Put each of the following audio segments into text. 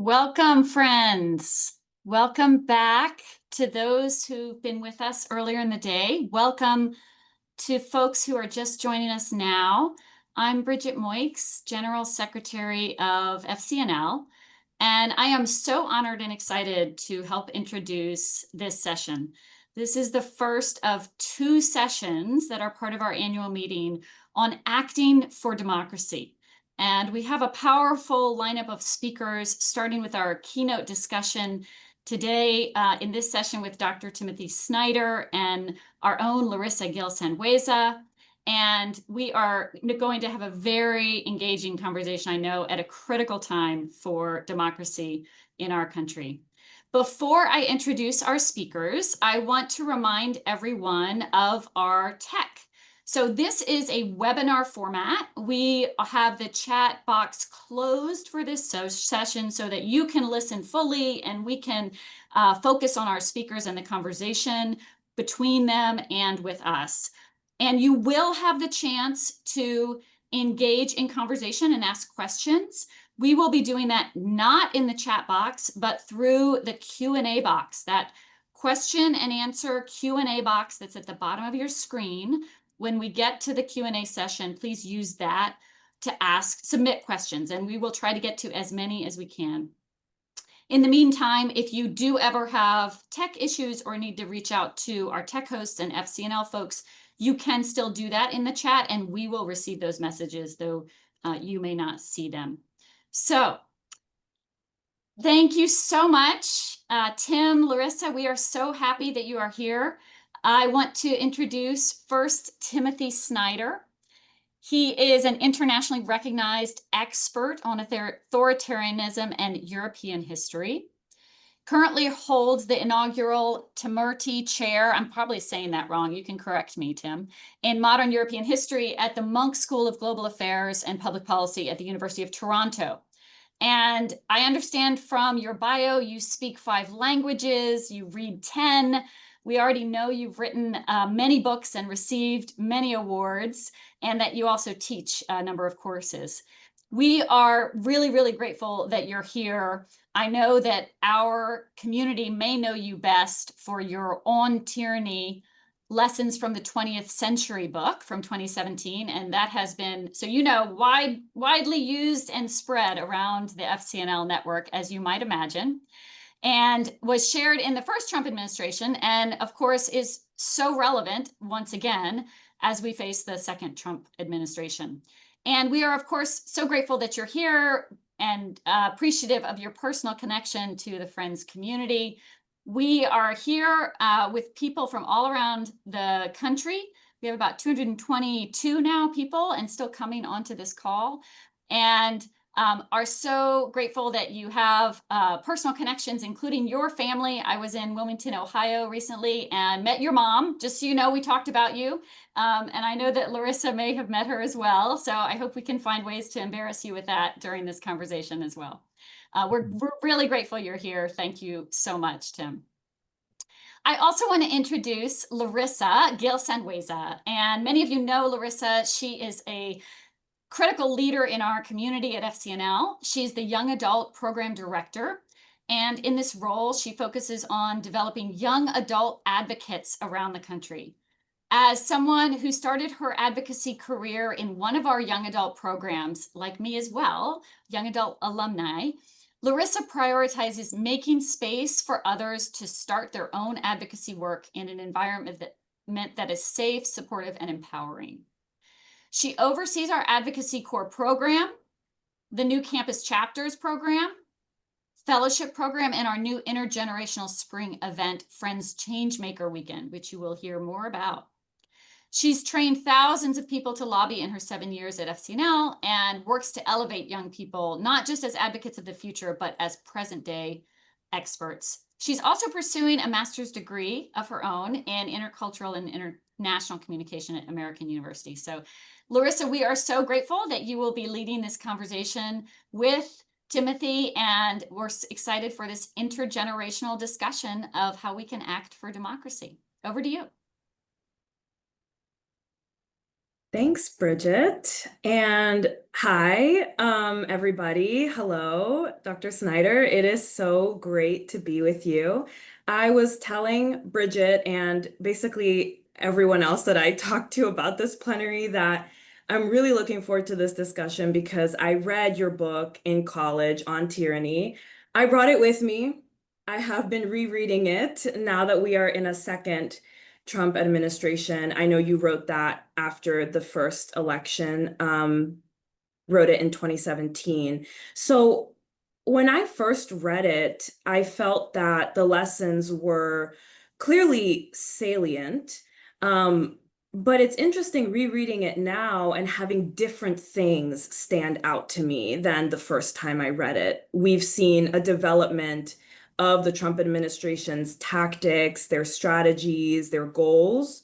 Welcome, friends. Welcome back to those who've been with us earlier in the day. Welcome to folks who are just joining us now. I'm Bridget Moix, General Secretary of FCNL, and I am so honored and excited to help introduce this session. This is the first of two sessions that are part of our annual meeting on acting for democracy. And we have a powerful lineup of speakers, starting with our keynote discussion today in this session with Dr. Timothy Snyder and our own Larissa Gil Sanhueza. And we are going to have a very engaging conversation, I know, at a critical time for democracy in our country. Before I introduce our speakers, I want to remind everyone of our tech. So this is a webinar format. We have the chat box closed for this session so that you can listen fully and we can focus on our speakers and the conversation between them and with us. And you will have the chance to engage in conversation and ask questions. We will be doing that not in the chat box, but through the Q&A box, that question and answer Q&A box that's at the bottom of your screen. When we get to the Q&A session, please use that to submit questions, and we will try to get to as many as we can. In the meantime, if you do ever have tech issues or need to reach out to our tech hosts and FCNL folks, you can still do that in the chat, and we will receive those messages, though you may not see them. So thank you so much, Tim, Larissa. We are so happy that you are here. I want to introduce first Timothy Snyder. He is an internationally recognized expert on authoritarianism and European history. Currently holds the inaugural Timurti Chair, I'm probably saying that wrong, you can correct me, Tim, in Modern European History at the Monk School of Global Affairs and Public Policy at the University of Toronto. And I understand from your bio, you speak 5 languages, you read 10. We already know you've written many books and received many awards, and that you also teach a number of courses. We are really, really grateful that you're here. I know that our community may know you best for your On Tyranny Lessons from the 20th Century book from 2017, and that has been, so you know, widely used and spread around the FCNL network, as you might imagine, and was shared in the first Trump administration, and of course is so relevant once again as we face the second Trump administration. And we are, of course, so grateful that you're here and appreciative of your personal connection to the Friends community. We are here with people from all around the country. We have about 222 now people and still coming onto this call, and are so grateful that you have personal connections, including your family. I was in Wilmington, Ohio recently and met your mom. Just so you know, we talked about you. And I know that Larissa may have met her as well. So I hope we can find ways to embarrass you with that during this conversation as well. We're really grateful you're here. Thank you so much, Tim. I also want to introduce Larissa Gil Sanhueza. And many of you know Larissa. She is a critical leader in our community at FCNL. She's the Young Adult Program Director. And in this role, she focuses on developing young adult advocates around the country. As someone who started her advocacy career in one of our young adult programs, like me as well, young adult alumni, Larissa prioritizes making space for others to start their own advocacy work in an environment that is safe, supportive, and empowering. She oversees our Advocacy Core program, the new Campus Chapters program, fellowship program, and our new intergenerational spring event, Friends Changemaker Weekend, which you will hear more about. She's trained thousands of people to lobby in her 7 years at FCNL and works to elevate young people, not just as advocates of the future, but as present-day experts. She's also pursuing a master's degree of her own in intercultural and international communication at American University. So, Larissa, we are so grateful that you will be leading this conversation with Timothy, and we're excited for this intergenerational discussion of how we can act for democracy. Over to you. Thanks, Bridget. And hi, everybody. Hello, Dr. Snyder. It is so great to be with you. I was telling Bridget and basically everyone else that I talked to about this plenary that I'm really looking forward to this discussion because I read your book in college on tyranny. I brought it with me. I have been rereading it now that we are in a second Trump administration. I know you wrote that after the first election, wrote it in 2017. So when I first read it, I felt that the lessons were clearly salient. Um, but it's interesting rereading it now and having different things stand out to me than the first time I read it. We've seen a development of the Trump administration's tactics, their strategies, their goals.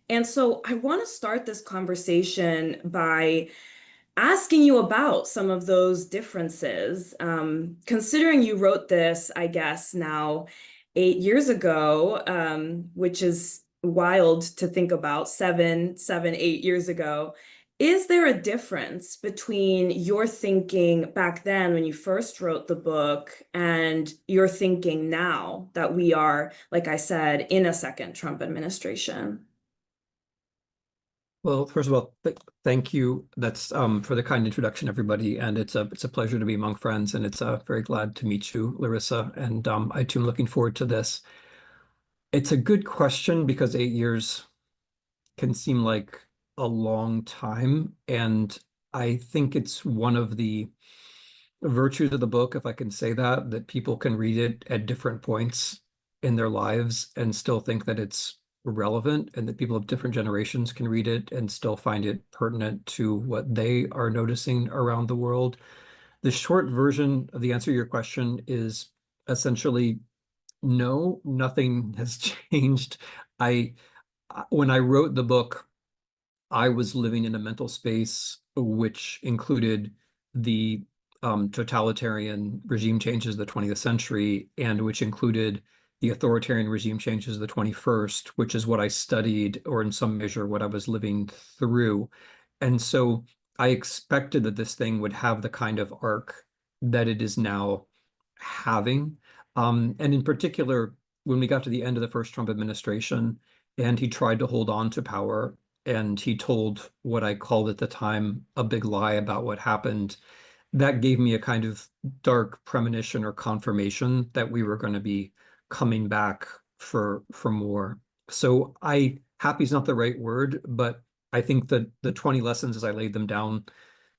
And so I want to start this conversation by asking you about some of those differences. Considering you wrote this, I guess, now 8 years ago, which is wild to think about, 8 years ago. Is there a difference between your thinking back then when you first wrote the book and your thinking now that we are, like I said, in a second Trump administration? Well, first of all, thank you. That's for the kind introduction, everybody, and it's a pleasure to be among friends, and it's very glad to meet you, Larissa. And I too am looking forward to this. It's a good question because 8 years can seem like a long time, and I think it's one of the virtues of the book, if I can say that, that people can read it at different points in their lives and still think that it's relevant, and that people of different generations can read it and still find it pertinent to what they are noticing around the world. The short version of the answer to your question is essentially no, nothing has changed. I when I wrote the book, I was living in a mental space which included the totalitarian regime changes of the 20th century, and which included the authoritarian regime changes of the 21st, which is what I studied, or in some measure, what I was living through. And so I expected that this thing would have the kind of arc that it is now having. And in particular, when we got to the end of the first Trump administration, and he tried to hold on to power, and he told what I called at the time a big lie about what happened, that gave me a kind of dark premonition or confirmation that we were going to be coming back for more. So happy is not the right word, but I think that the 20 lessons as I laid them down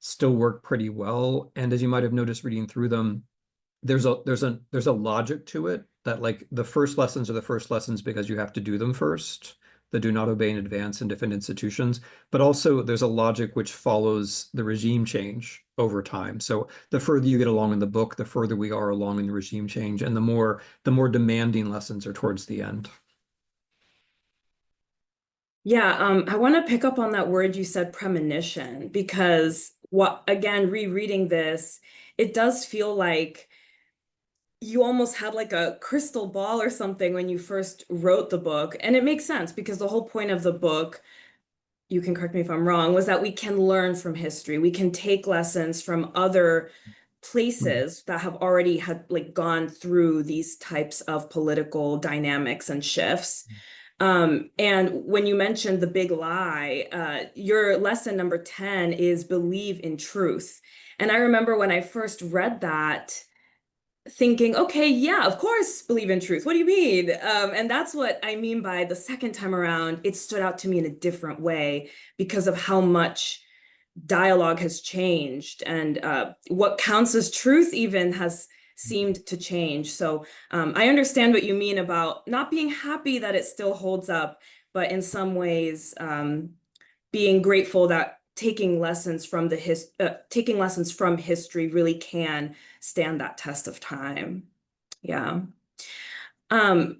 still work pretty well. And as you might have noticed reading through them, there's a logic to it, that like the first lessons are the first lessons because you have to do them first, that do not obey in advance in different institutions. But also there's a logic which follows the regime change over time. So the further you get along in the book, the further we are along in the regime change, and the more demanding lessons are towards the end. Yeah, I want to pick up on that word you said, premonition, because what again, rereading this, it does feel like you almost had like a crystal ball or something when you first wrote the book. And it makes sense because the whole point of the book, you can correct me if I'm wrong, was that we can learn from history. We can take lessons from other places that have already had like gone through these types of political dynamics and shifts. And when you mentioned the big lie, your lesson number 10 is believe in truth. And I remember when I first read that, thinking, okay, yeah, of course, believe in truth. What do you mean? And that's what I mean by the second time around, it stood out to me in a different way because of how much dialogue has changed and what counts as truth even has seemed to change. So I understand what you mean about not being happy that it still holds up, but in some ways being grateful that taking lessons from history really can stand that test of time. Yeah. Um,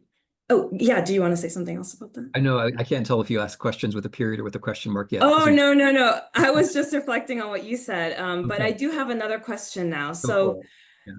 oh yeah, do you want to say something else about that? I know I can't tell if you ask questions with a period or with a question mark yet, because Oh, you no, no, no. I was just reflecting on what you said. But I okay, do have another question now. go for So, it.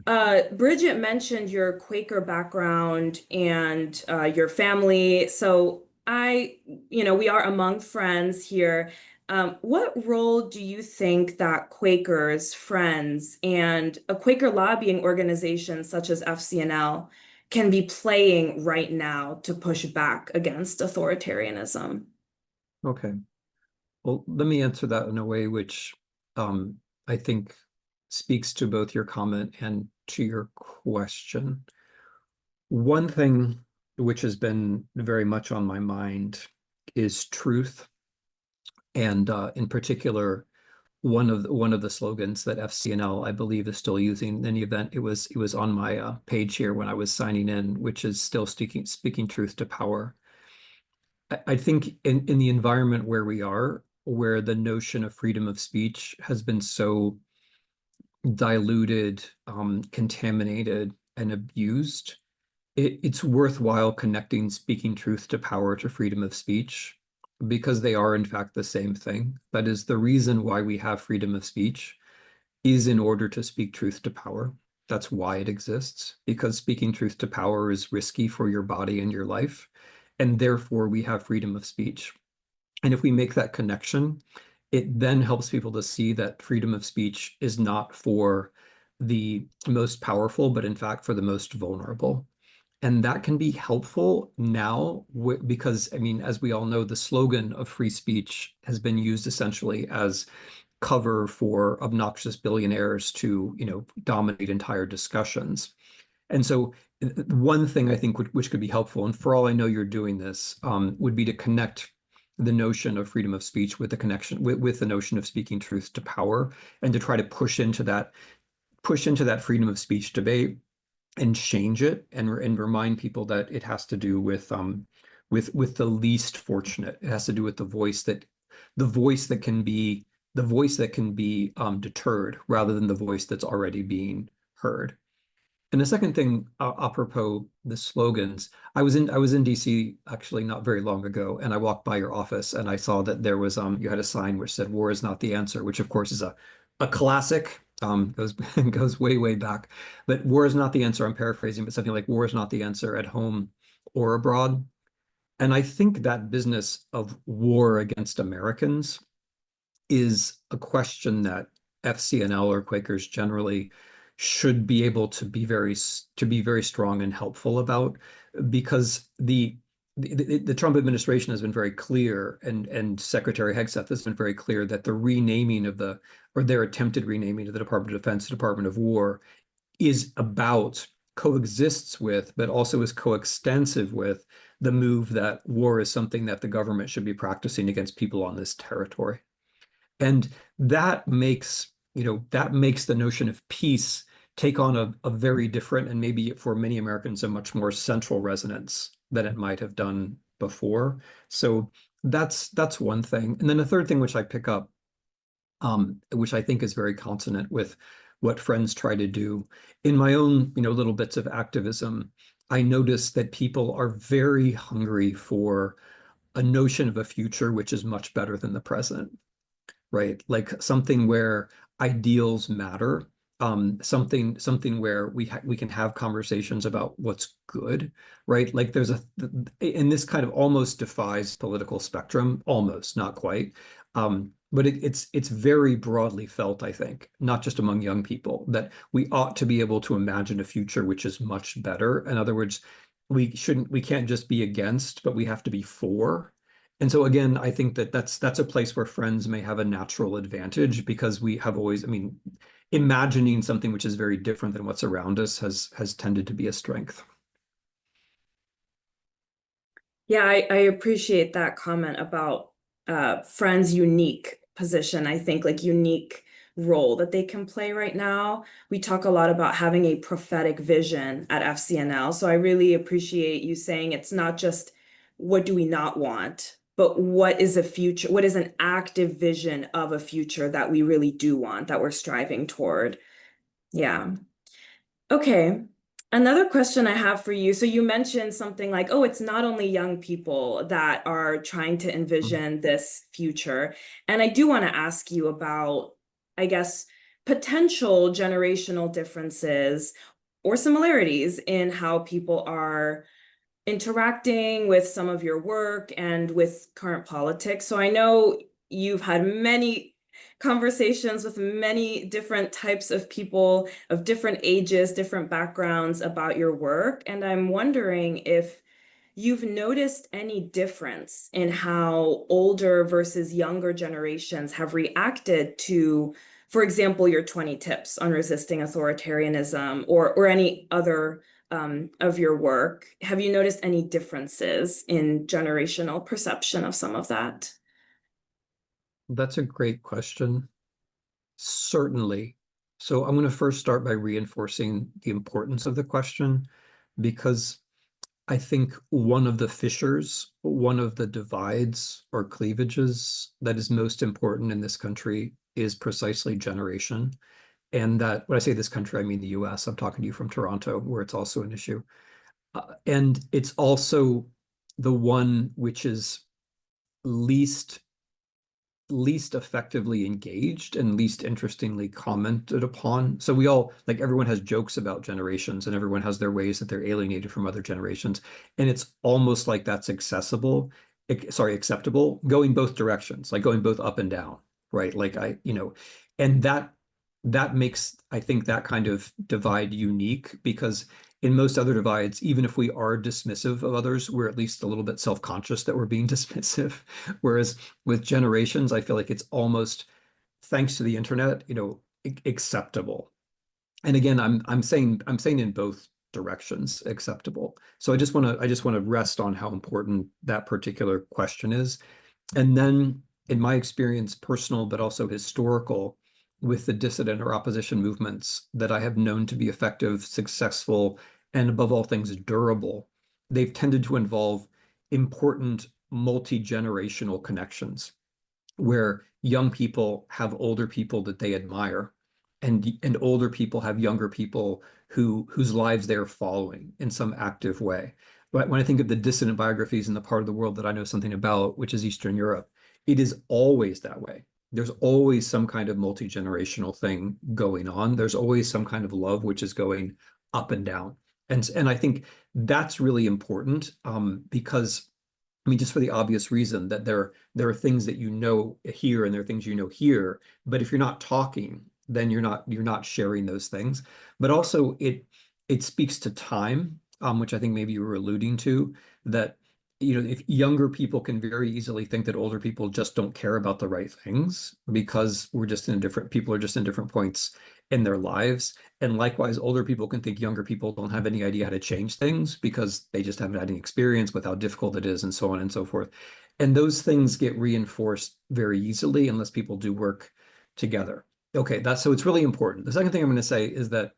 Yeah. Bridget mentioned your Quaker background and your family. So we are among friends here. What role do you think that Quakers, Friends, and a Quaker lobbying organization such as FCNL can be playing right now to push back against authoritarianism? Okay. Well, let me answer that in a way which I think speaks to both your comment and to your question. One thing which has been very much on my mind is truth, and in particular, one of the slogans that FCNL, I believe, is still using. In any event, it was on my page here when I was signing in, which is still speaking truth to power. I think in the environment where we are, where the notion of freedom of speech has been so diluted, contaminated, and abused, it's worthwhile connecting speaking truth to power to freedom of speech, because they are in fact the same thing. That is, the reason why we have freedom of speech is in order to speak truth to power. That's why it exists, because speaking truth to power is risky for your body and your life, and therefore we have freedom of speech. And if we make that connection, it then helps people to see that freedom of speech is not for the most powerful, but in fact for the most vulnerable. And that can be helpful now because, I mean, as we all know, the slogan of free speech has been used essentially as cover for obnoxious billionaires to, dominate entire discussions. And so one thing I think which could be helpful, and for all I know you're doing this, would be to connect the notion of freedom of speech with the connection with the notion of speaking truth to power, and to try to push into that freedom of speech debate and change it, and remind people that it has to do with the least fortunate. It has to do with the voice that can be deterred rather than the voice that's already being heard. And the second thing, apropos the slogans, I was in DC actually not very long ago, and I walked by your office and I saw that there was you had a sign which said "War is not the answer," which of course is a classic, goes goes way back. But war is not the answer. I'm paraphrasing, but something like "War is not the answer at home or abroad." And I think that business of war against Americans is a question that FCNL or Quakers generally should be able to be very strong and helpful about, because the Trump administration has been very clear, and Secretary Hegseth has been very clear that the renaming of or their attempted renaming of the Department of Defense, Department of War, is about, coexists with, but also is coextensive with the move that war is something that the government should be practicing against people on this territory. And that makes the notion of peace take on a very different, and maybe for many Americans, a much more central resonance than it might have done before. So that's one thing. And then a third thing which I pick up, which I think is very consonant with what Friends try to do. In my own, little bits of activism, I notice that people are very hungry for a notion of a future which is much better than the present, right? Like something where ideals matter, something where we can have conversations about what's good, right? Like and this kind of almost defies political spectrum, almost, not quite. But it's very broadly felt, I think, not just among young people, that we ought to be able to imagine a future which is much better. In other words, we can't just be against, but we have to be for. And so again, I think that that's a place where Friends may have a natural advantage, because we have always, I mean, imagining something which is very different than what's around us has tended to be a strength. Yeah, I appreciate that comment about Friends' unique position. I think like unique role that they can play right now. We talk a lot about having a prophetic vision at FCNL. So I really appreciate you saying it's not just what do we not want, but what is a future, what is an active vision of a future that we really do want, that we're striving toward. Yeah. Okay. Another question I have for you. So you mentioned something like, oh, it's not only young people that are trying to envision this future. And I do want to ask you about, I guess, potential generational differences or similarities in how people are interacting with some of your work and with current politics. So I know you've had many conversations with many different types of people of different ages, different backgrounds about your work. And I'm wondering if you've noticed any difference in how older versus younger generations have reacted to, for example, your 20 tips on resisting authoritarianism or any other of your work. Have you noticed any differences in generational perception of some of that? That's a great question. Certainly. So I'm going to first start by reinforcing the importance of the question, because I think one of the fissures, one of the divides or cleavages that is most important in this country is precisely generation. And that when I say this country, I mean the US. I'm talking to you from Toronto, where it's also an issue. And it's also the one which is least effectively engaged and least interestingly commented upon. So we all, like, everyone has jokes about generations and everyone has their ways that they're alienated from other generations. And it's almost like that's acceptable, going both directions, like going both up and down, right? Like and that makes, I think, that kind of divide unique, because in most other divides, even if we are dismissive of others, we're at least a little bit self-conscious that we're being dismissive. Whereas with generations, I feel like it's almost, thanks to the internet, acceptable. And again, I'm saying in both directions acceptable. So I just want to rest on how important that particular question is. And then, in my experience, personal but also historical, with the dissident or opposition movements that I have known to be effective, successful, and above all things, durable, they've tended to involve important multi-generational connections, where young people have older people that they admire, and older people have younger people whose lives they're following in some active way. But when I think of the dissident biographies in the part of the world that I know something about, which is Eastern Europe, it is always that way. There's always some kind of multi-generational thing going on. There's always some kind of love which is going up and down. And I think that's really important, because I mean, just for the obvious reason that there are things that you know here and there are things you know here, but if you're not talking, then you're not sharing those things. But also it speaks to time, which I think maybe you were alluding to, that if younger people can very easily think that older people just don't care about the right things because people are just in different points in their lives. And likewise, older people can think younger people don't have any idea how to change things because they just haven't had any experience with how difficult it is, and so on and so forth. And those things get reinforced very easily unless people do work together. Okay, so it's really important. The second thing I'm going to say is that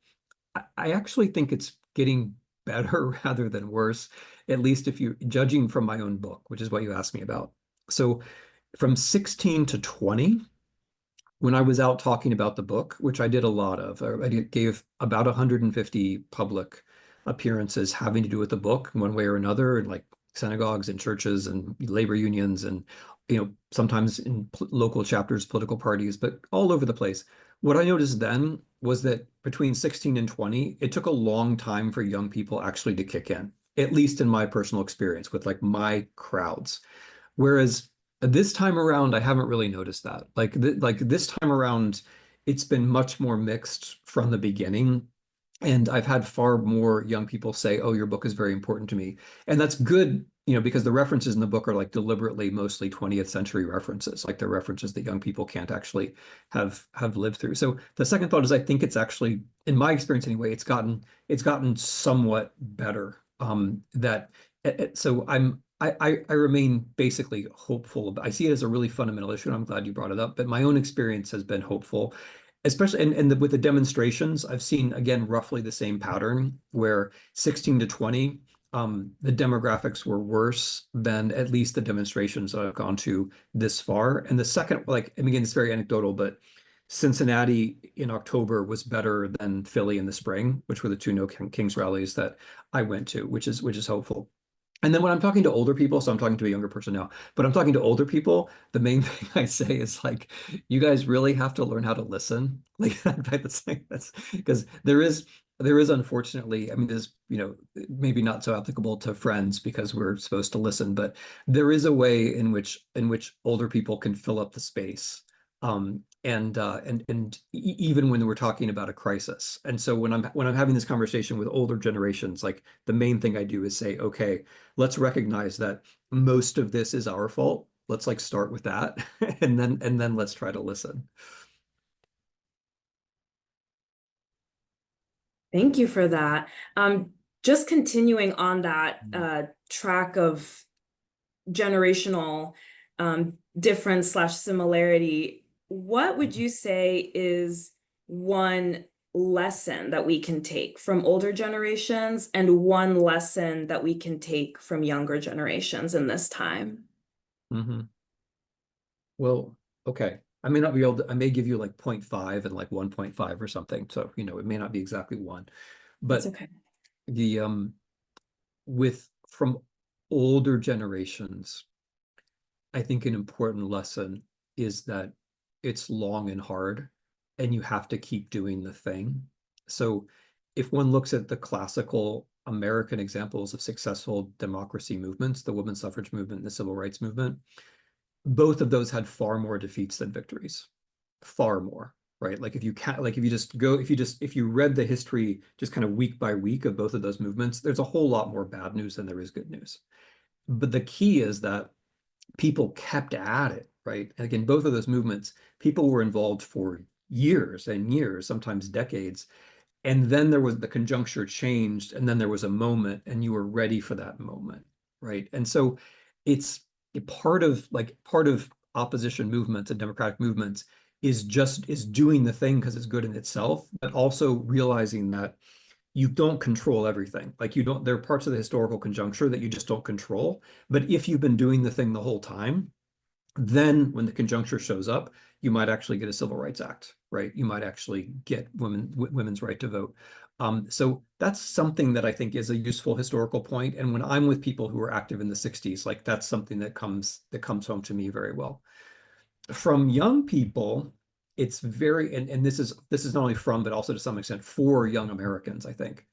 I actually think it's getting better rather than worse, at least if you're judging from my own book, which is what you asked me about. So from 16 to 20, when I was out talking about the book, which I did a lot of, I gave about 150 public appearances having to do with the book in one way or another, in like synagogues and churches and labor unions and sometimes in local chapters, political parties, but all over the place. What I noticed then was that between 16 and 20, it took a long time for young people actually to kick in, at least in my personal experience with like my crowds. Whereas this time around, I haven't really noticed that. Like this time around, it's been much more mixed from the beginning. And I've had far more young people say, "Oh, your book is very important to me." And that's good, because the references in the book are like deliberately mostly 20th century references, like they're references that young people can't actually have lived through. So the second thought is, I think it's actually, in my experience anyway, it's gotten somewhat better. So I remain basically hopeful. I see it as a really fundamental issue, and I'm glad you brought it up. But my own experience has been hopeful, especially with the demonstrations. I've seen, again, roughly the same pattern where 16 to 20, the demographics were worse than at least the demonstrations that I've gone to this far. And the second, and again, it's very anecdotal, but Cincinnati in October was better than Philly in the spring, which were the two No Kings rallies that I went to, which is hopeful. And then when I'm talking to older people, so I'm talking to a younger person now, but I'm talking to older people, the main thing I say is like, you guys really have to learn how to listen. Like that type of thing. That's because there is unfortunately, I mean, there's, maybe not so applicable to friends because we're supposed to listen, but there is a way in which older people can fill up the space. Even when we're talking about a crisis. And so when I'm having this conversation with older generations, like the main thing I do is say, okay, let's recognize that most of this is our fault. Let's like start with that and then let's try to listen. Thank you for that. Just continuing on that track of generational difference slash similarity, what would you say is one lesson that we can take from older generations and one lesson that we can take from younger generations in this time? Mhm. Well, okay. I may not be able to, I may give you like 0.5 and like 1.5 or something. So, it may not be exactly one. That's But okay. the with from older generations, I think an important lesson is that it's long and hard and you have to keep doing the thing. So if one looks at the classical American examples of successful democracy movements, the women's suffrage movement and the civil rights movement, both of those had far more defeats than victories, far more, right? Like if you can't, like if you read the history just kind of week by week of both of those movements, there's a whole lot more bad news than there is good news. But the key is that people kept at it, right? And again, both of those movements, people were involved for years and years, sometimes decades. And then there was the conjuncture changed, and then there was a moment, and you were ready for that moment, right? And so it's part of opposition movements and democratic movements is doing the thing because it's good in itself, but also realizing that you don't control everything. Like you don't, there are parts of the historical conjuncture that you just don't control. But if you've been doing the thing the whole time, then when the conjuncture shows up, you might actually get a civil rights act, right? You might actually get women's right to vote. So that's something that I think is a useful historical point. And when I'm with people who are active in the 60s, like that's something that comes home to me very well. From young people, it's very and this is not only from, but also to some extent for young Americans, I think.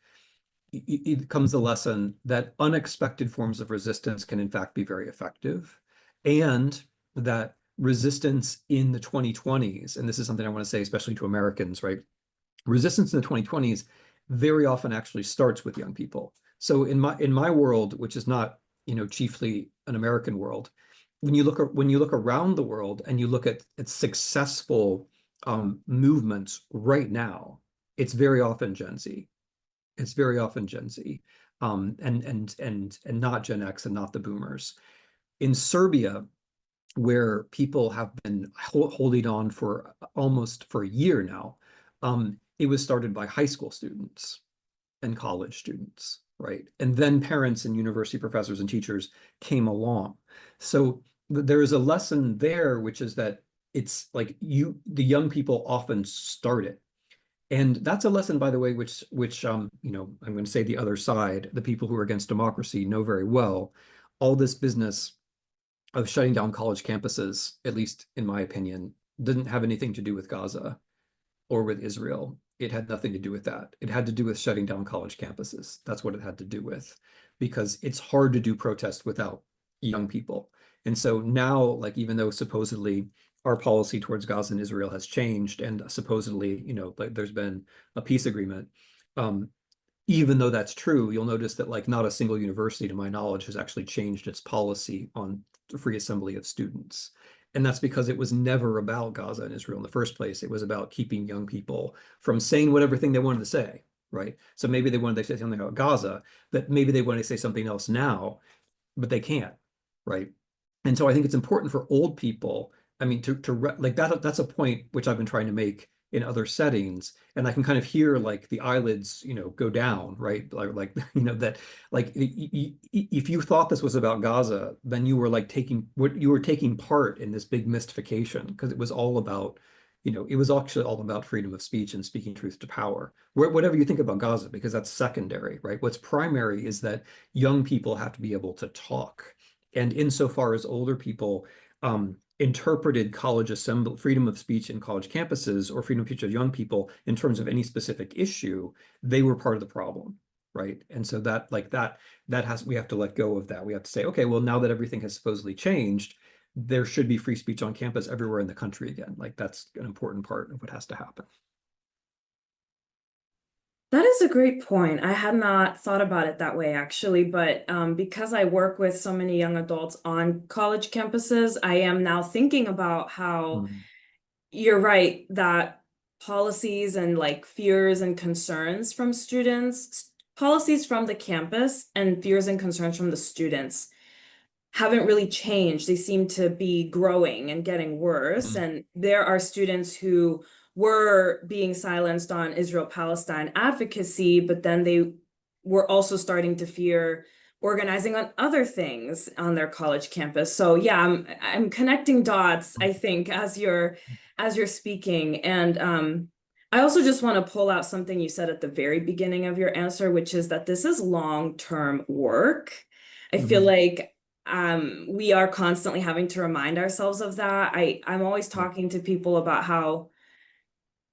It comes the lesson that unexpected forms of resistance can in fact be very effective, and that resistance in the 2020s, and this is something I want to say especially to Americans, right? Resistance in the 2020s very often actually starts with young people. So in my world, which is not, chiefly an American world, when you look around the world and you look at successful movements right now, it's very often Gen Z. It's very often Gen Z, and not Gen X and not the boomers. In Serbia, where people have been holding on for almost for a year now, it was started by high school students and college students, right? And then parents and university professors and teachers came along. So there is a lesson there, which is that it's like the young people often start it. And that's a lesson, by the way, which I'm going to say the other side, the people who are against democracy know very well. All this business of shutting down college campuses, at least in my opinion, didn't have anything to do with Gaza or with Israel. It had nothing to do with that. It had to do with shutting down college campuses. That's what it had to do with, because it's hard to do protest without young people. And so now, like, even though supposedly our policy towards Gaza and Israel has changed, and supposedly, like there's been a peace agreement, um, even though that's true, you'll notice that like not a single university, to my knowledge, has actually changed its policy on the free assembly of students. And that's because it was never about Gaza and Israel in the first place. It was about keeping young people from saying whatever thing they wanted to say, right? So maybe they wanted to say something about Gaza, but maybe they want to say something else now, but they can't, right? And so I think it's important for old people. I mean, like that's a point which I've been trying to make in other settings, and I can kind of hear like the eyelids, go down, right? Like that, like if you thought this was about Gaza, then you were like taking part in this big mystification, because it was all about, it was actually all about freedom of speech and speaking truth to power. Whatever you think about Gaza, because that's secondary, right? What's primary is that young people have to be able to talk. And insofar as older people interpreted college assembly freedom of speech in college campuses or freedom of speech of young people in terms of any specific issue, they were part of the problem, right? And so we have to let go of that. We have to say, okay, well, now that everything has supposedly changed, there should be free speech on campus everywhere in the country again. Like that's an important part of what has to happen. That is a great point. I had not thought about it that way, actually, but because I work with so many young adults on college campuses, I am now thinking about how Mm. you're right that policies and like fears and concerns from students, policies from the campus and fears and concerns from the students haven't really changed. They seem to be growing and getting worse. Mm. And there are students who were being silenced on Israel-Palestine advocacy, but then they were also starting to fear organizing on other things on their college campus. So yeah, I'm connecting dots, I think, as you're speaking. And I also just want to pull out something you said at the very beginning of your answer, which is that this is long-term work. I feel Mhm. like we are constantly having to remind ourselves of that. I'm always Yeah. talking to people about how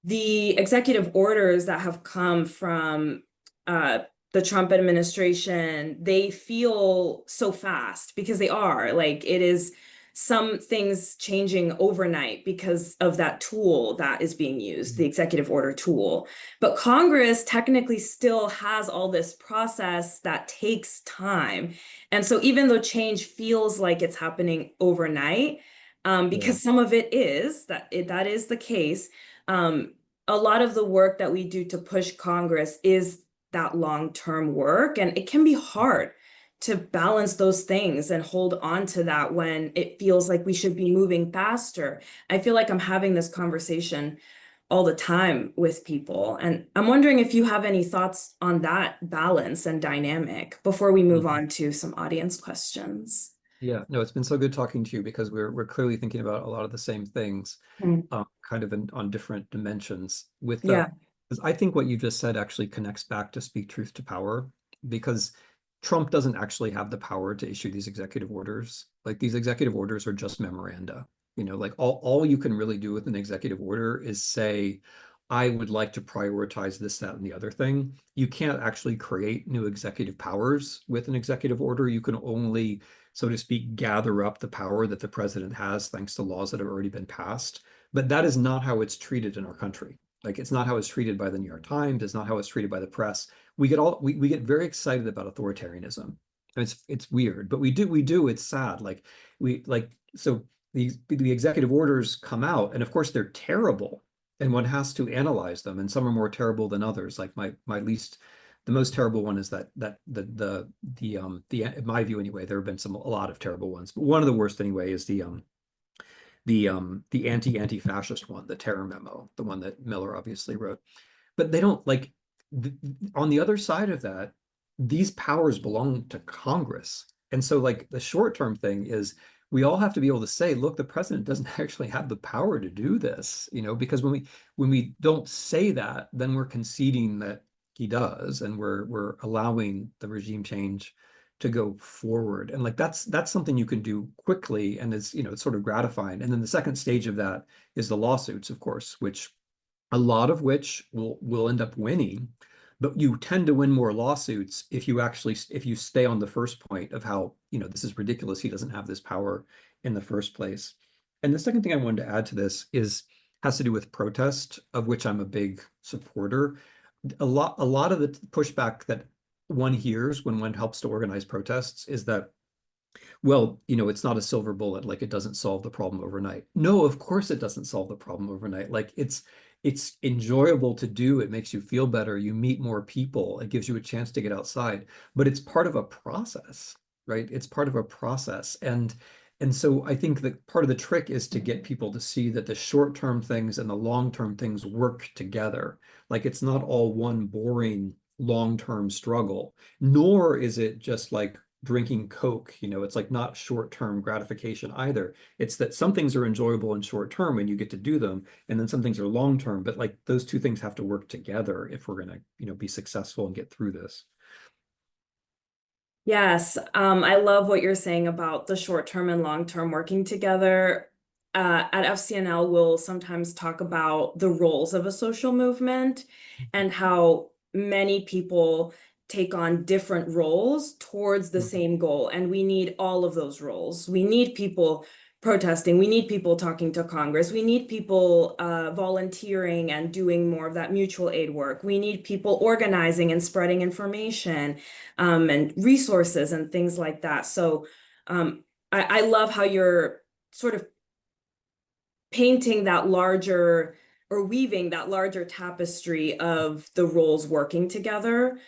the executive orders that have come from uh, the Trump administration, they feel so fast because they are. Like it is some things changing overnight because of that tool that is being used, the executive order tool. But Congress technically still has all this process that takes time. And so even though change feels like it's happening overnight, Yeah. because some of it is, that is the case, a lot of the work that we do to push Congress is that long-term work, and it can be hard to balance those things and hold on to that when it feels like we should be moving faster. I feel like I'm having this conversation all the time with people, and I'm wondering if you have any thoughts on that balance and dynamic before we move Mhm. on to some audience questions. Yeah, no, it's been so good talking to you because we're clearly thinking about a lot of the same things, Mm, kind of on different dimensions. With the, yeah. because I think what you just said actually connects back to speak truth to power, because Trump doesn't actually have the power to issue these executive orders. Like these executive orders are just memoranda. Like all you can really do with an executive order is say, I would like to prioritize this, that, and the other thing. You can't actually create new executive powers with an executive order. You can only, so to speak, gather up the power that the president has thanks to laws that have already been passed. But that is not how it's treated in our country. Like it's not how it's treated by the New York Times. It's not how it's treated by the press. We get very excited about authoritarianism. It's weird, but we do. It's sad. Like we like so the executive orders come out, and of course they're terrible, and one has to analyze them, and some are more terrible than others. Like the most terrible one is that the in my view anyway, there have been a lot of terrible ones, but one of the worst anyway is the anti-fascist one, the terror memo, the one that Miller obviously wrote. But they don't like th on the other side of that, these powers belong to Congress. And so like the short-term thing is we all have to be able to say, look, the president doesn't actually have the power to do this, because when we don't say that, then we're conceding that he does, and we're allowing the regime change to go forward. And like that's something you can do quickly, and it's sort of gratifying. And then the second stage of that is the lawsuits, of course, which a lot of which will end up winning, but you tend to win more lawsuits if you stay on the first point of how, this is ridiculous. He doesn't have this power in the first place. And the second thing I wanted to add to this has to do with protest, of which I'm a big supporter. A lot of the pushback that one hears when one helps to organize protests is that, well, it's not a silver bullet, like it doesn't solve the problem overnight. No, of course it doesn't solve the problem overnight. Like it's enjoyable to do. It makes you feel better. You meet more people. It gives you a chance to get outside, but it's part of a process, right? It's part of a process. And so I think that part of the trick is to get people to see that the short-term things and the long-term things work together. Like it's not all one boring long-term struggle, nor is it just like drinking Coke. It's like not short-term gratification either. It's that some things are enjoyable in short term and you get to do them, and then some things are long term. But like those two things have to work together if we're gonna, be successful and get through this. Yes, I love what you're saying about the short term and long term working together. at FCNL, we'll sometimes talk about the roles of a social movement and how many people take on different roles towards the same goal. And we need all of those roles. We need people protesting. We need people talking to Congress. We need people volunteering and doing more of that mutual aid work. We need people organizing and spreading information and resources and things like that. So I love how you're sort of painting that larger or weaving that larger tapestry of the roles working together,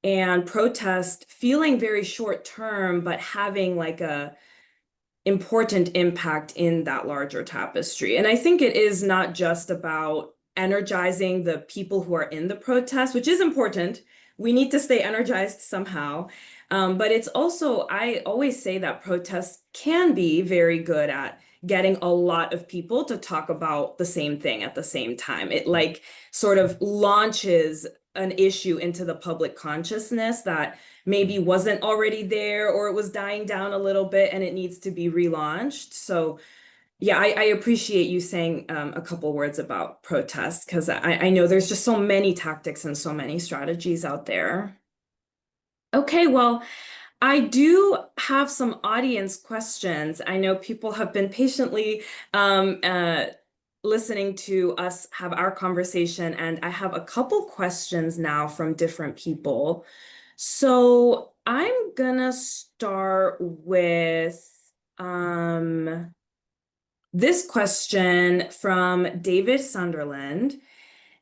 and protest feeling very short term, but having like a important impact in that larger tapestry. And I think it is not just about energizing the people who are in the protest, which is important. We need to stay energized somehow. But it's also, I always say that protests can be very good at getting a lot of people to talk about the same thing at the same time. It like sort of launches an issue into the public consciousness that maybe wasn't already there, or it was dying down a little bit and it needs to be relaunched. So yeah, I appreciate you saying a couple words about protests, because I know there's just so many tactics and so many strategies out there. Okay, well, I do have some audience questions. I know people have been patiently listening to us have our conversation, and I have a couple questions now from different people. So I'm gonna start with this question from David Sunderland.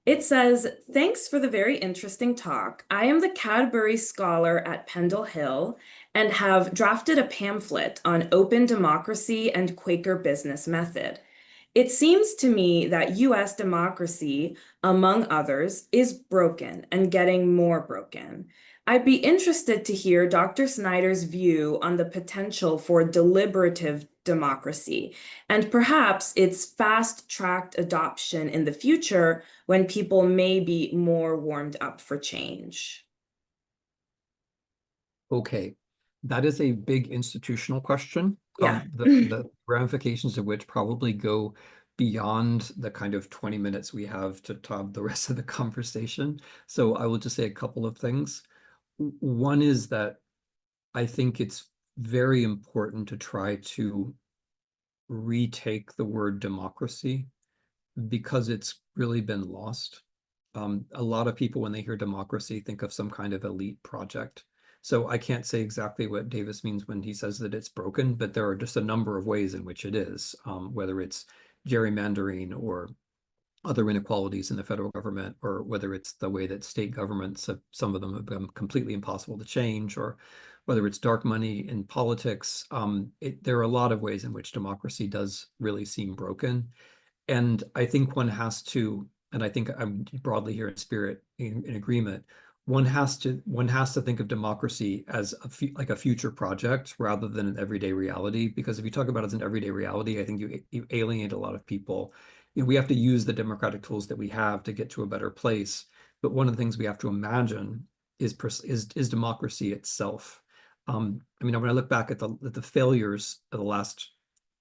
It says, thanks for the very interesting talk. I am the Cadbury Scholar at Pendle Hill and have drafted a pamphlet on open democracy and Quaker business method. It seems to me that US democracy, among others, is broken and getting more broken. I'd be interested to hear Dr. Snyder's view on the potential for deliberative democracy and perhaps its fast-tracked adoption in the future when people may be more warmed up for change. Okay, that is a big institutional question. Yeah. The ramifications of which probably go beyond the kind of 20 minutes we have to top the rest of the conversation. So I will just say a couple of things. One is that I think it's very important to try to retake the word democracy because it's really been lost. A lot of people, when they hear democracy, think of some kind of elite project. So I can't say exactly what Davis means when he says that it's broken, but there are just a number of ways in which it is, whether it's gerrymandering or other inequalities in the federal government, or whether it's the way that state governments, some of them have become completely impossible to change, or whether it's dark money in politics. There are a lot of ways in which democracy does really seem broken. And I think one has to, and I think I'm broadly here in spirit in agreement, one has to think of democracy as like a future project rather than an everyday reality. Because if you talk about it as an everyday reality, I think you alienate a lot of people. We have to use the democratic tools that we have to get to a better place. But one of the things we have to imagine is democracy itself. I mean, when I look back at the failures of the last,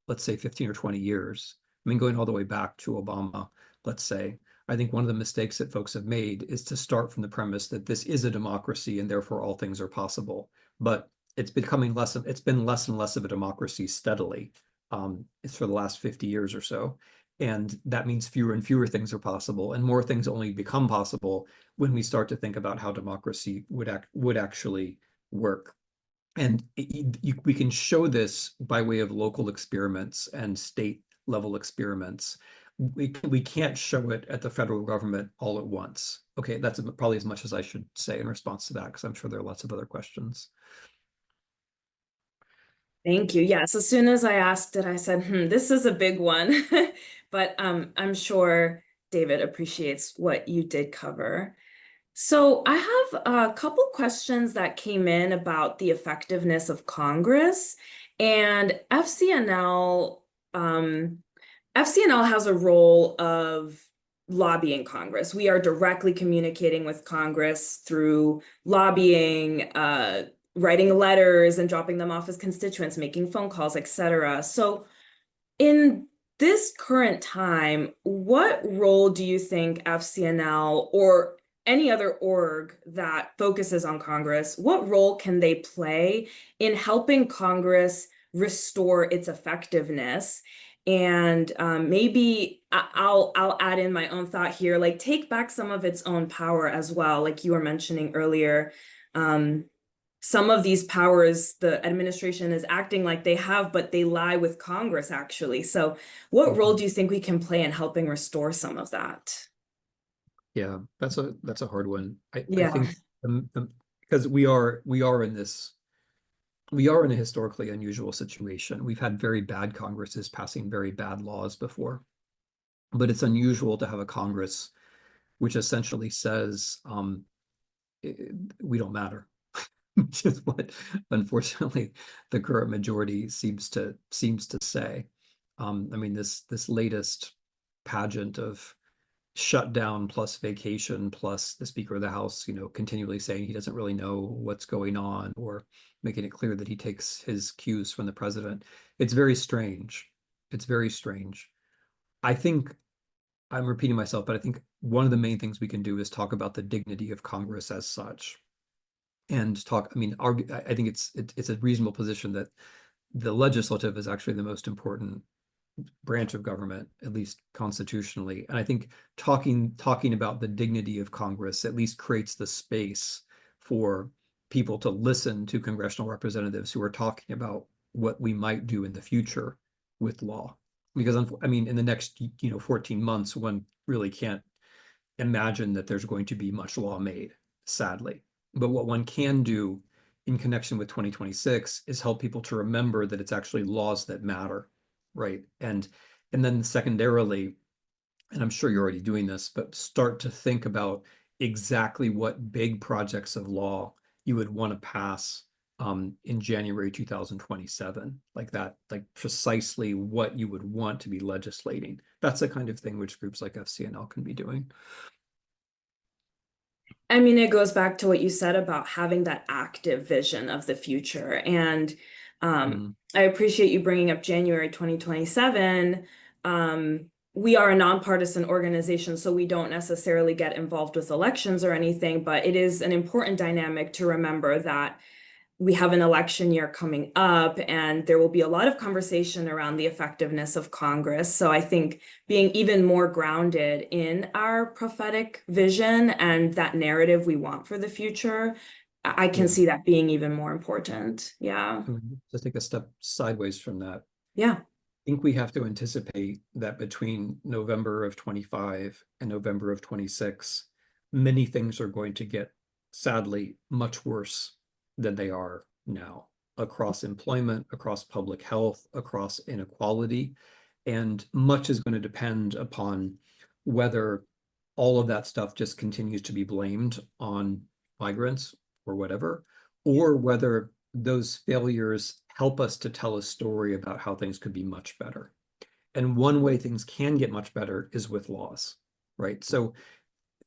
let's say, 15 or 20 years, I mean, going all the way back to Obama, let's say, I think one of the mistakes that folks have made is to start from the premise that this is a democracy and therefore all things are possible. But it's been less and less of a democracy steadily. It's for the last 50 years or so. And that means fewer and fewer things are possible, and more things only become possible when we start to think about how democracy would actually work. And we can show this by way of local experiments and state level experiments. We can't show it at the federal government all at once. Okay, that's probably as much as I should say in response to that, because I'm sure there are lots of other questions. Thank you. Yes, as soon as I asked it, I said, this is a big one. But I'm sure David appreciates what you did cover. So I have a couple questions that came in about the effectiveness of Congress and FCNL. FCNL has a role of lobbying Congress. We are directly communicating with Congress through lobbying, writing letters and dropping them off as constituents, making phone calls, etc. So in this current time, what role do you think FCNL or any other org that focuses on Congress, what role can they play in helping Congress restore its effectiveness? And maybe I'll add in my own thought here, like take back some of its own power as well, like you were mentioning earlier. Um, some of these powers the administration is acting like they have, but they lie with Congress, actually. So, what role Mhm. do you think we can play in helping restore some of that? Yeah, that's a hard one. I Yeah. think because we are in this we are in a historically unusual situation. We've had very bad Congresses passing very bad laws before, but it's unusual to have a Congress which essentially says i- we don't matter, which is what unfortunately the current majority seems to say. I mean, this latest pageant of shutdown plus vacation plus the Speaker of the House, continually saying he doesn't really know what's going on or making it clear that he takes his cues from the president. It's very strange. It's very strange. I think I'm repeating myself, but I think one of the main things we can do is talk about the dignity of Congress as such and talk. I mean, I think it's a reasonable position that the legislative is actually the most important branch of government, at least constitutionally. And I think talking about the dignity of Congress at least creates the space for people to listen to congressional representatives who are talking about what we might do in the future with law. Because I mean, in the next 14 months, one really can't imagine that there's going to be much law made, sadly. But what one can do in connection with 2026 is help people to remember that it's actually laws that matter, right? And then secondarily, and I'm sure you're already doing this, but start to think about exactly what big projects of law you would want to pass in January 2027, like that, like precisely what you would want to be legislating. That's the kind of thing which groups like FCNL can be doing. I mean, it goes back to what you said about having that active vision of the future. And Mm, I appreciate you bringing up January 2027. We are a nonpartisan organization, so we don't necessarily get involved with elections or anything, but it is an important dynamic to remember that we have an election year coming up, and there will be a lot of conversation around the effectiveness of Congress. So I think being even more grounded in our prophetic vision and that narrative we want for the future, I can yeah. see that being even more important. Yeah. To take a step sideways from that, Yeah. think we have to anticipate that between November of 25 and November of 26, many things are going to get sadly much worse than they are now across employment, across public health, across inequality. And much is going to depend upon whether all of that stuff just continues to be blamed on migrants or whatever, or whether those failures help us to tell a story about how things could be much better. And one way things can get much better is with laws, right? So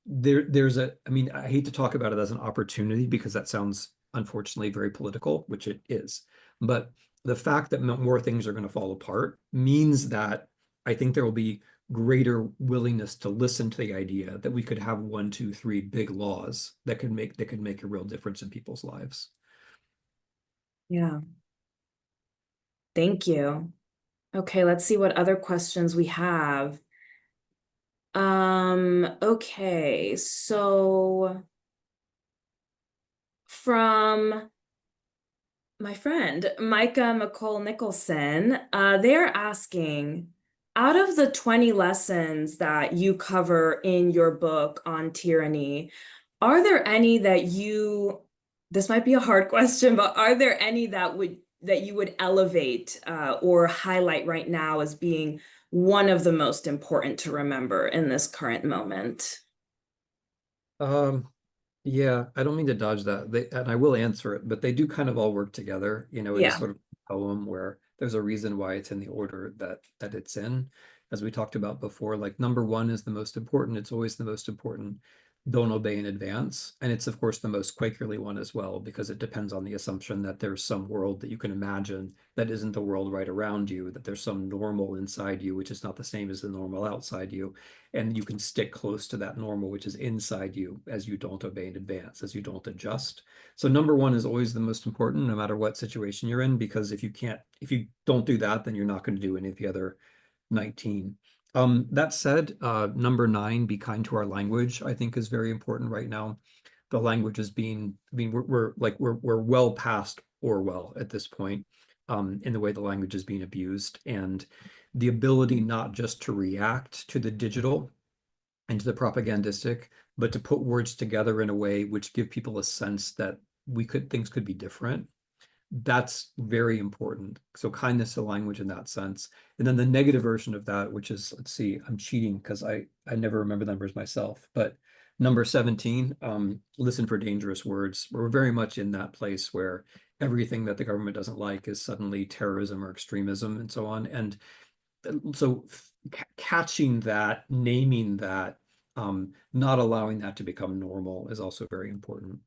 I mean, I hate to talk about it as an opportunity because that sounds unfortunately very political, which it is. But the fact that more things are going to fall apart means that I think there will be greater willingness to listen to the idea that we could have one, two, three big laws that could make a real difference in people's lives. Yeah. Thank you. Okay, let's see what other questions we have. Okay, so from my friend Micah McCall Nicholson, they're asking, out of the 20 lessons that you cover in your book on tyranny, are there any that this might be a hard question, but are there any that you would elevate or highlight right now as being one of the most important to remember in this current moment? Um, yeah, I don't mean to dodge that. And I will answer it, but they do kind of all work together. It is Yeah. sort of a poem where there's a reason why it's in the order that it's in. As we talked about before, like number one is the most important. It's always the most important. don't obey in advance. And it's, of course, the most Quakerly one as well, because it depends on the assumption that there's some world that you can imagine that isn't the world right around you, that there's some normal inside you, which is not the same as the normal outside you. And you can stick close to that normal, which is inside you, as you don't obey in advance, as you don't adjust. So number one is always the most important, no matter what situation you're in, because if you don't do that, then you're not going to do any of the other 19. That said, number 9, be kind to our language, I think is very important right now. The language is we're well past Orwell at this point, in the way the language is being abused, and the ability not just to react to the digital and to the propagandistic, but to put words together in a way which give people a sense that things could be different. That's very important. So kindness to language in that sense. And then the negative version of that, which is, let's see, I'm cheating because I never remember the numbers myself, but number 17, listen for dangerous words. We're very much in that place where everything that the government doesn't like is suddenly terrorism or extremism and so on. And so catching that, naming that, not allowing that to become normal is also very important.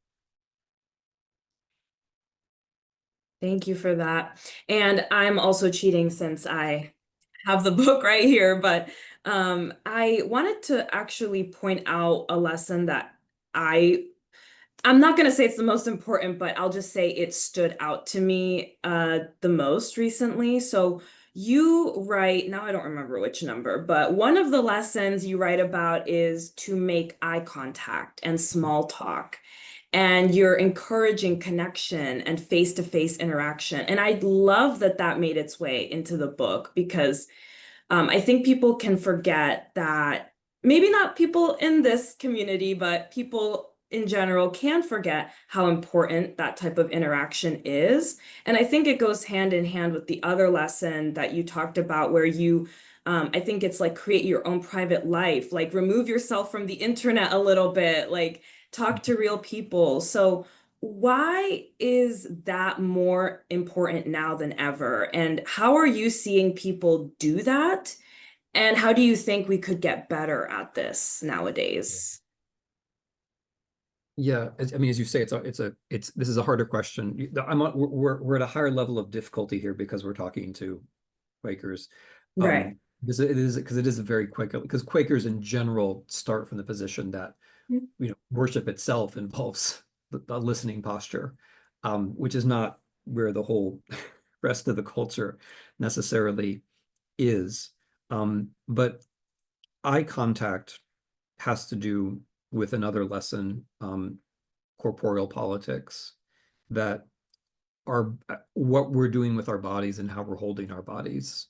Thank you for that. And I'm also cheating since I have the book right here, but I wanted to actually point out a lesson that I'm not going to say it's the most important, but I'll just say it stood out to me the most recently. So you write, now I don't remember which number, but one of the lessons you write about is to make eye contact and small talk. And you're encouraging connection and face-to-face interaction. And I love that that made its way into the book because I think people can forget that maybe not people in this community, but people in general can forget how important that type of interaction is. And I think it goes hand in hand with the other lesson that you talked about where I think it's like create your own private life, like remove yourself from the internet a little bit, like talk to real people. So why is that more important now than ever? And how are you seeing people do that? And how do you think we could get better at this nowadays? Yeah, I mean, as you say, this is a harder question. We're at a higher level of difficulty here because we're talking to Quakers. Right. Because it is a very Quaker, because Quakers in general start from the position that worship itself involves the listening posture, which is not where the whole rest of the culture necessarily is. But eye contact has to do with another lesson, corporeal politics, that what we're doing with our bodies and how we're holding our bodies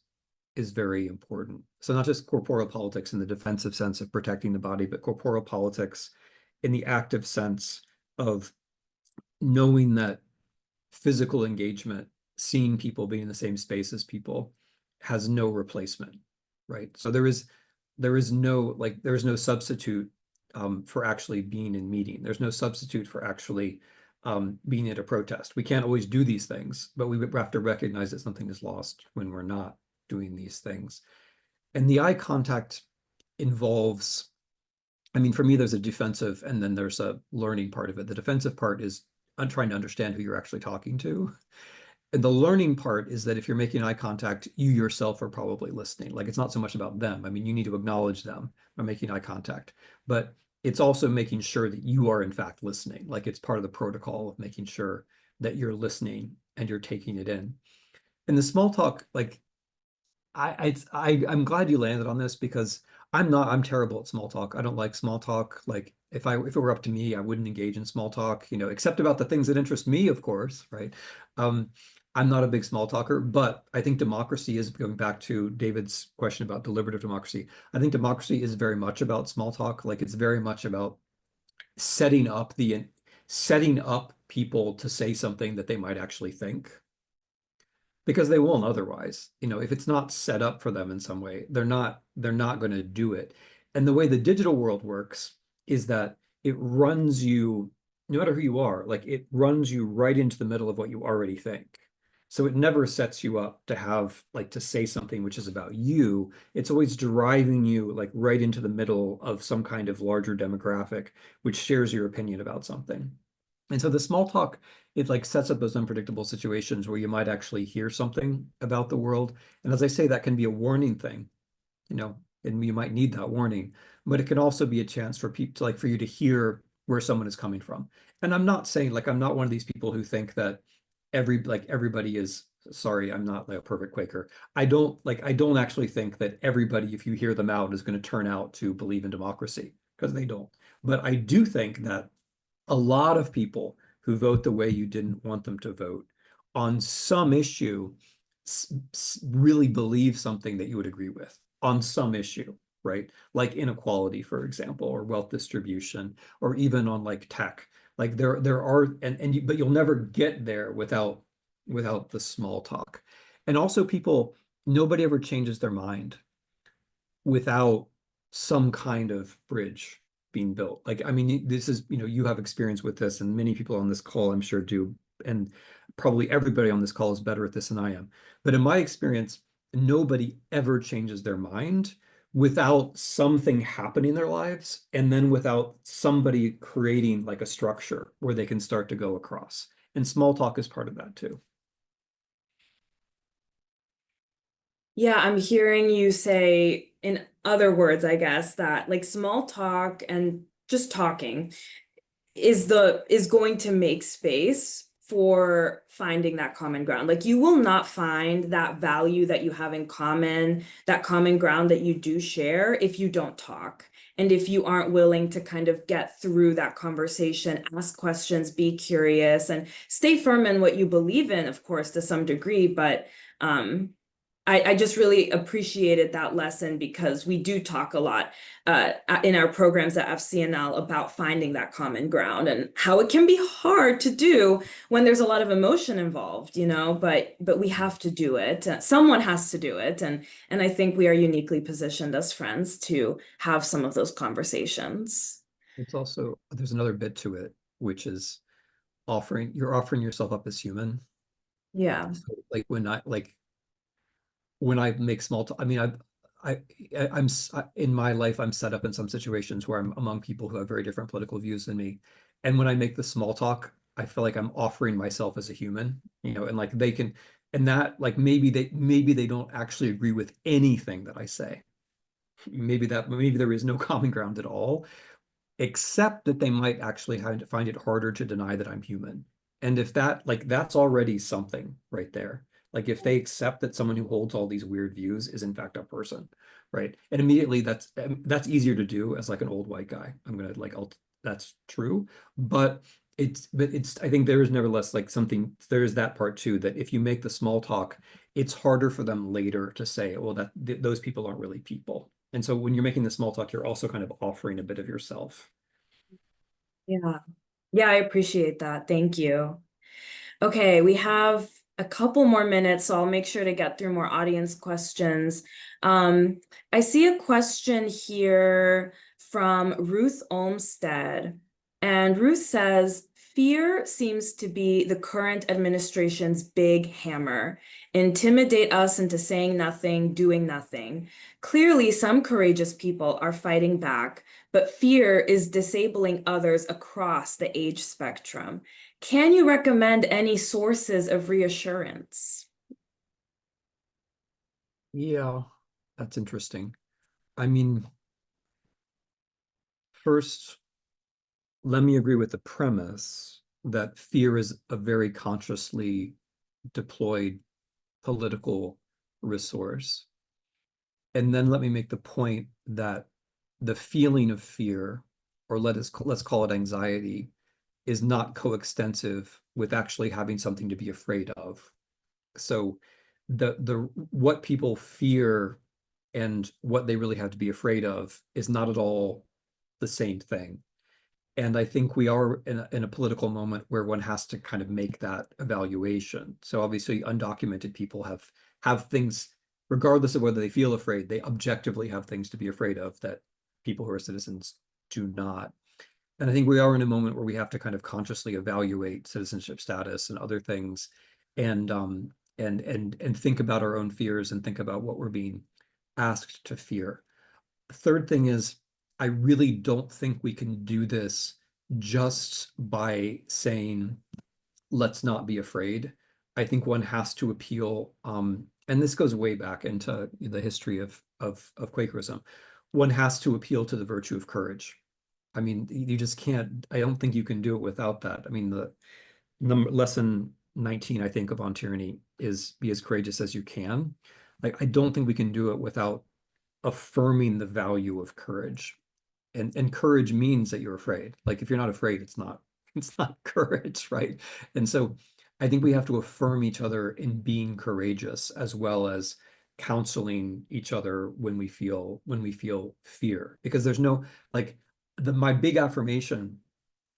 is very important. So not just corporeal politics in the defensive sense of protecting the body, but corporeal politics in the active sense of knowing that physical engagement, seeing people, being in the same space as people, has no replacement, right? So there is no substitute for actually being in meeting. There's no substitute for actually being at a protest. We can't always do these things, but we have to recognize that something is lost when we're not doing these things. And the eye contact involves, I mean, for me, there's a defensive and then there's a learning part of it. The defensive part is I'm trying to understand who you're actually talking to. And the learning part is that if you're making eye contact, you yourself are probably listening. Like it's not so much about them. I mean, you need to acknowledge them by making eye contact, but it's also making sure that you are in fact listening. Like it's part of the protocol of making sure that you're listening and you're taking it in. And the small talk, like I'm glad you landed on this because I'm terrible at small talk. I don't like small talk. Like if it were up to me, I wouldn't engage in small talk, except about the things that interest me, of course, right? Um, I'm not a big small talker, but I think democracy is going back to David's question about deliberative democracy. I think democracy is very much about small talk. Like it's very much about setting up people to say something that they might actually think because they won't otherwise. If it's not set up for them in some way, they're not going to do it. And the way the digital world works is that it runs you, no matter who you are, like it runs you right into the middle of what you already think. So it never sets you up to have like to say something which is about you. It's always driving you like right into the middle of some kind of larger demographic which shares your opinion about something. And so the small talk, it like sets up those unpredictable situations where you might actually hear something about the world. And as I say, that can be a warning thing, you know, and you might need that warning, but it can also be a chance for people to like for you to hear where someone is coming from. And I'm not saying like I'm not one of these people who think that everybody is sorry, I'm not like a perfect Quaker. I don't actually think that everybody, if you hear them out, is going to turn out to believe in democracy because they don't. But I do think that a lot of people who vote the way you didn't want them to vote on some issue really believe something that you would agree with on some issue, right? Like inequality, for example, or wealth distribution, or even on like tech. Like there are but you'll never get there without the small talk. And also people, nobody ever changes their mind without some kind of bridge being built. Like, I mean, this is, you know, you have experience with this, and many people on this call, I'm sure, do. And probably everybody on this call is better at this than I am. But in my experience, nobody ever changes their mind without something happening in their lives, and then without somebody creating like a structure where they can start to go across. And small talk is part of that too. Yeah, I'm hearing you say, in other words, I guess, that like small talk and just talking is going to make space for finding that common ground. Like you will not find that value that you have in common, that common ground that you do share if you don't talk. And if you aren't willing to kind of get through that conversation, ask questions, be curious, and stay firm in what you believe in, of course, to some degree. But I just really appreciated that lesson because we do talk a lot in our programs at FCNL about finding that common ground and how it can be hard to do when there's a lot of emotion involved, you know, but we have to do it. Someone has to do it. And I think we are uniquely positioned as friends to have some of those conversations. It's also, there's another bit to it, which is you're offering yourself up as human. Yeah. So, like when I make small talk, I mean, I, in my life, I'm set up in some situations where I'm among people who have very different political views than me. And when I make the small talk, I feel like I'm offering myself as a human, you know, and like they can, and that like maybe they don't actually agree with anything that I say. Maybe there is no common ground at all, except that they might actually find it harder to deny that I'm human. And if that, like, that's already something right there. Like, if they accept that someone who holds all these weird views is in fact a person, right? And immediately that's easier to do as like an old white guy. I'm gonna like, that's true, but I think there is nevertheless like something. There's that part too that if you make the small talk, it's harder for them later to say, well, those people aren't really people. And so when you're making the small talk, you're also kind of offering a bit of yourself. Yeah. Yeah, I appreciate that. Thank you. Okay, we have a couple more minutes, so I'll make sure to get through more audience questions. Um, I see a question here from Ruth Olmsted, and Ruth says, fear seems to be the current administration's big hammer. Intimidate us into saying nothing, doing nothing. Clearly, some courageous people are fighting back, but fear is disabling others across the age spectrum. Can you recommend any sources of reassurance? Yeah, that's interesting. I mean, first, let me agree with the premise that fear is a very consciously deployed political resource. And then let me make the point that the feeling of fear, or let's call it anxiety, is not coextensive with actually having something to be afraid of. So the what people fear and what they really have to be afraid of is not at all the same thing. And I think we are in a political moment where one has to kind of make that evaluation. So obviously undocumented people have things, regardless of whether they feel afraid, they objectively have things to be afraid of that people who are citizens do not. And I think we are in a moment where we have to kind of consciously evaluate citizenship status and other things. And and think about our own fears and think about what we're being asked to fear. Third thing is, I really don't think we can do this just by saying, let's not be afraid. I think one has to appeal, and this goes way back into the history of Quakerism. One has to appeal to the virtue of courage. I mean, you just can't, I don't think you can do it without that. I mean, the lesson 19, I think, of On Tyranny is be as courageous as you can. Like, I don't think we can do it without affirming the value of courage. And courage means that you're afraid. Like, if you're not afraid, it's not courage, right? And so I think we have to affirm each other in being courageous, as well as counseling each other when we feel fear. Because there's no, like, my big affirmation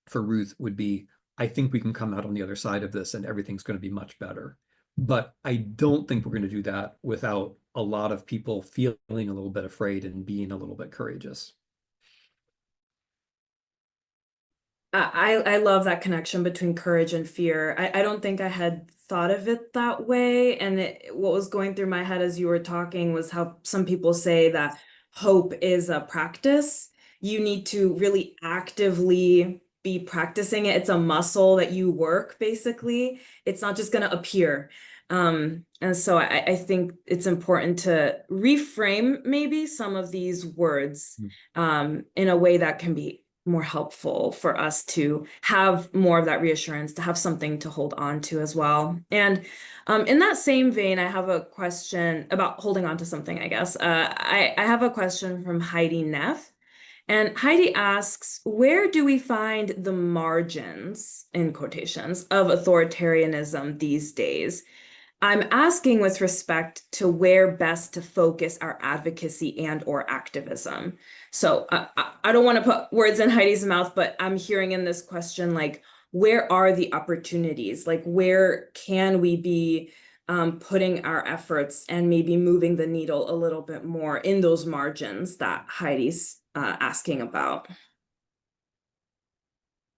for Ruth would be, I think we can come out on the other side of this and everything's going to be much better. But I don't think we're going to do that without a lot of people feeling a little bit afraid and being a little bit courageous. I love that connection between courage and fear. I don't think I had thought of it that way. And what was going through my head as you were talking was how some people say that hope is a practice. You need to really actively be practicing it. It's a muscle that you work, basically. It's not just going to appear. And so I think it's important to reframe maybe some of these words in a way that can be more helpful for us to have more of that reassurance, to have something to hold on to as well. And in that same vein, I have a question about holding on to something, I guess. I have a question from Heidi Neff. And Heidi asks, where do we find the margins, in quotations, of authoritarianism these days? I'm asking with respect to where best to focus our advocacy and or activism. So I don't want to put words in Heidi's mouth, but I'm hearing in this question, like, where are the opportunities? Like, where can we be putting our efforts and maybe moving the needle a little bit more in those margins that Heidi's asking about?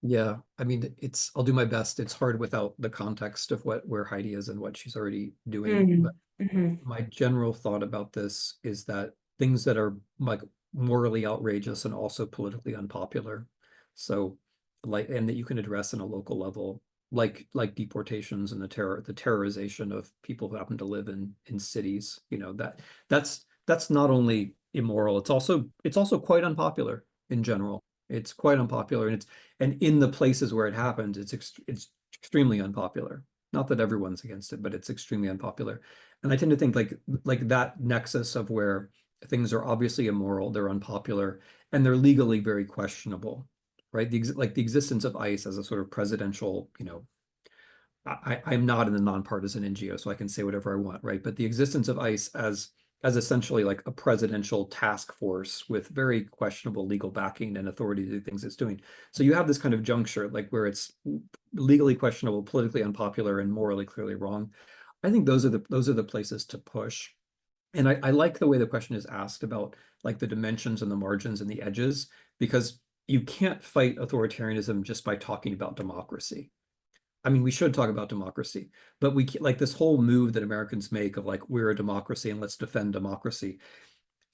Yeah, I mean, I'll do my best. It's hard without the context of where Heidi is and what she's already doing. But my general thought about this is that things that are like morally outrageous and also politically unpopular, so like, and that you can address in a local level, like deportations and the terrorization of people who happen to live in cities, that's not only immoral, it's also quite unpopular in general. It's quite unpopular, and in the places where it happens, it's extremely unpopular. Not that everyone's against it, but it's extremely unpopular. And I tend to think like that nexus of where things are obviously immoral, they're unpopular, and they're legally very questionable, right? Like the existence of ICE as a sort of presidential, I'm not in the nonpartisan NGO, so I can say whatever I want, right? But the existence of ICE as essentially like a presidential task force with very questionable legal backing and authority to do things it's doing. So you have this kind of juncture, like where it's legally questionable, politically unpopular, and morally clearly wrong. I think those are the places to push. And I like the way the question is asked about like the dimensions and the margins and the edges, because you can't fight authoritarianism just by talking about democracy. I mean, we should talk about democracy, but we like this whole move that Americans make of like, we're a democracy and let's defend democracy.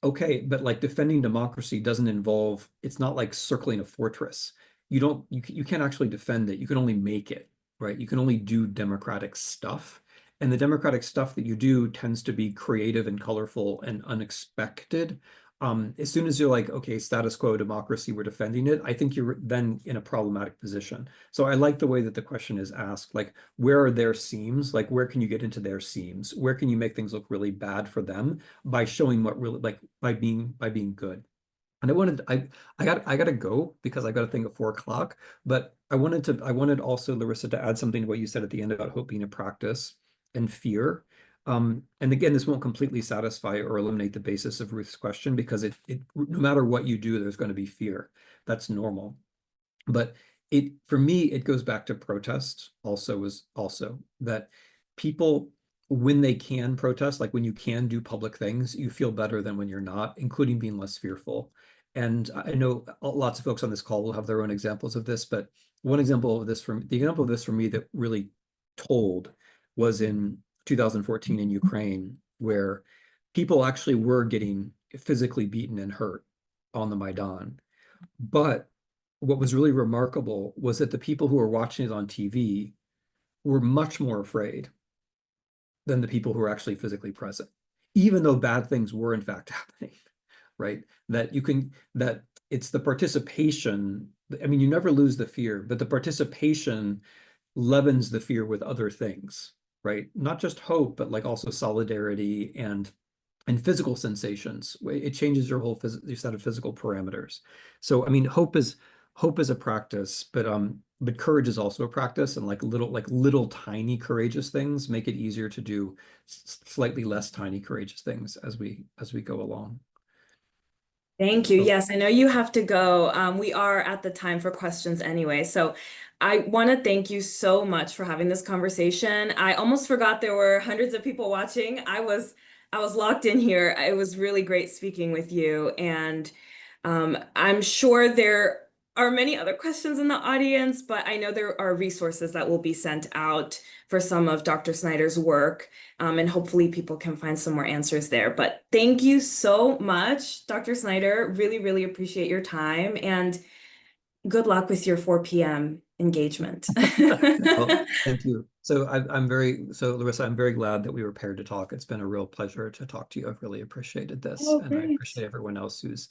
Okay, but like defending democracy doesn't involve, it's not like circling a fortress. You can't actually defend it. You can only make it, right? You can only do democratic stuff. And the democratic stuff that you do tends to be creative and colorful and unexpected. As soon as you're like, okay, status quo democracy, we're defending it, I think you're then in a problematic position. So I like the way that the question is asked, like, where are their seams? Like, where can you get into their seams? Where can you make things look really bad for them by showing what really, like, by being good? And I gotta go because I got a thing at 4 o'clock. But I wanted also, Larissa, to add something to what you said at the end about hope being a practice and fear. And again, this won't completely satisfy or eliminate the basis of Ruth's question, because no matter what you do, there's going to be fear. That's normal. But for me, it goes back to protest also that people, when they can protest, like when you can do public things, you feel better than when you're not, including being less fearful. And I know lots of folks on this call will have their own examples of this, but the example of this for me that really told was in 2014 in Ukraine, where people actually were getting physically beaten and hurt on the Maidan. But what was really remarkable was that the people who were watching it on TV were much more afraid than the people who were actually physically present, even though bad things were in fact happening, right? That it's the participation. I mean, you never lose the fear, but the participation leavens the fear with other things, right? Not just hope, but like also solidarity and physical sensations. It changes your whole your set of physical parameters. So I mean, hope is a practice, but courage is also a practice, and like little tiny courageous things make it easier to do slightly less tiny courageous things as we go along. Thank you. So Yes, I know you have to go. We are at the time for questions anyway. So I want to thank you so much for having this conversation. I almost forgot there were hundreds of people watching. I was locked in here. It was really great speaking with you. And I'm sure there are many other questions in the audience, but I know there are resources that will be sent out for some of Dr. Snyder's work. And hopefully people can find some more answers there. But thank you so much, Dr. Snyder. Really, really appreciate your time, and good luck with your 4 p.m. engagement. well, thank you. So Larissa, I'm very glad that we were paired to talk. It's been a real pleasure to talk to you. I've really appreciated this, Oh, and I great. appreciate everyone else who's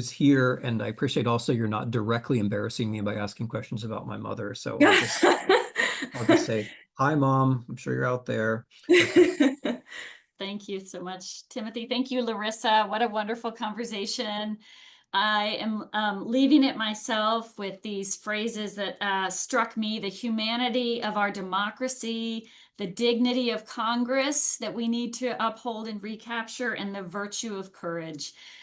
here, and I appreciate also you're not directly embarrassing me by asking questions about my mother. So I'll just say hi, Mom. I'm sure you're out there. Okay. Thank you so much, Timothy. Thank you, Larissa. What a wonderful conversation. I am leaving it myself with these phrases that struck me: the humanity of our democracy, the dignity of Congress that we need to uphold and recapture, and the virtue of courage.